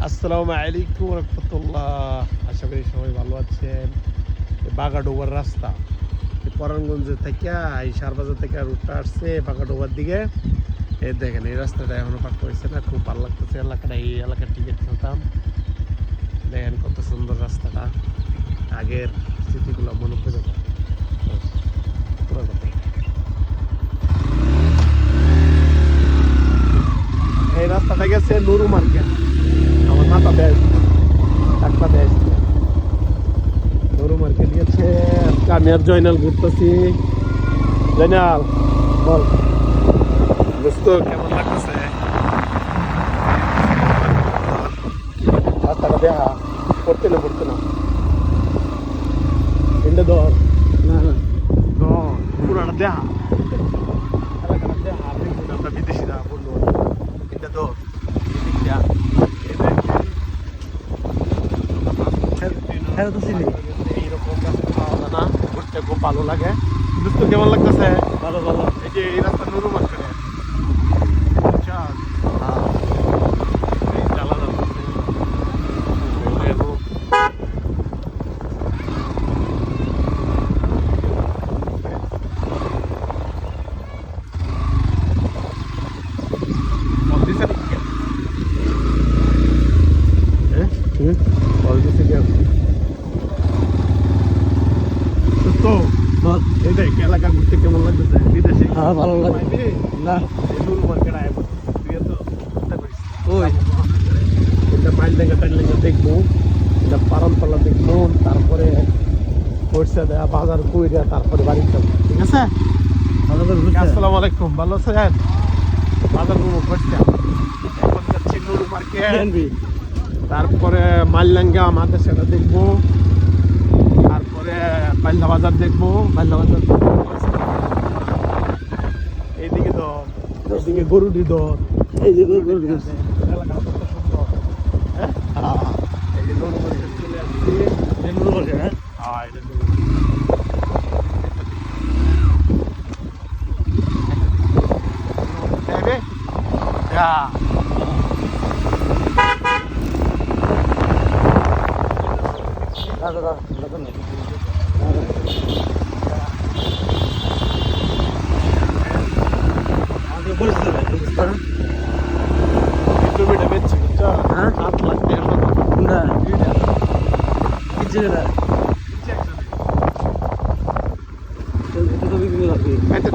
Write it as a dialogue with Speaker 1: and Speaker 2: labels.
Speaker 1: আসসালামু আলাইকুম রহমতুল্লাহ। আশা করি সবাই ভালো আছেন। বাগাডোবার রাস্তা পরাণগঞ্জ থেকে এই সারবাজার থেকে রুটটা আসছে বাগাডোবার দিকে। এই দেখেন এই রাস্তাটা এখনো পাকা হয়েছে না, খুব ভালো লাগতেছে এলাকাটা। এই এলাকার টিকিট খেলতাম, দেখেন কত সুন্দর রাস্তাটা, আগের স্মৃতিগুলো মনে পড়ে যায়। এই রাস্তাটা গেছে নুরু মার্কেট, আমার মাথা বেশ ডাক্তার বেশ নুরু মার্কেট গেছে। আজকে আমি আর জয়নাল ঘুরতেছি। জয়নাল বল দোস্ত কেমন লাগতেছে রাস্তাটা? দেখা পড়তে না তিনটে দর না পুরাটা দেখা এলাকাটা দেখা। আমরা বিদেশিরা বললো তিনটে দর এইরকম না ঘুরতে খুব ভালো লাগে। দোস্ত কেমন লাগতেছে? ভালো ভালো। এই যে এই রাস্তা নুরু মার্কেটে এলাকা ঘুরতে কেমন লাগতেছে? বিদেশে
Speaker 2: ভালো লাগে না।
Speaker 1: এটা মাইলডাঙ্গা টাইলডাঙ্গা দেখবো, এটা পারমতলা দেখবো, তারপরে পয়সা দেয়া বাজার কইরা তারপরে বাড়িতে যাবো। ঠিক আছে? আসসালামু আলাইকুম, ভালো আছেন? বাজার করবো পয়সা, এখন যাচ্ছি নুরু মার্কেট, তারপরে মাইলডাঙ্গা মাদ্রাসাটা দেখবো, তারপরে পাইলা বাজার দেখবো। পাইলা বাজার এইদিকে দর, এইদিকে গরুডি দর,
Speaker 2: এই যে গরু
Speaker 1: এলাকা কত সুন্দর। হ্যাঁ এই যে নুরু মার্কেট চলে আসছি। এটা নুরু মার্কেট। জমিটা বেচছি বুঝছো? 8 লাখ টাকা
Speaker 2: না কিছু না, এটা তো বিক্রি লাগবে।
Speaker 1: এটা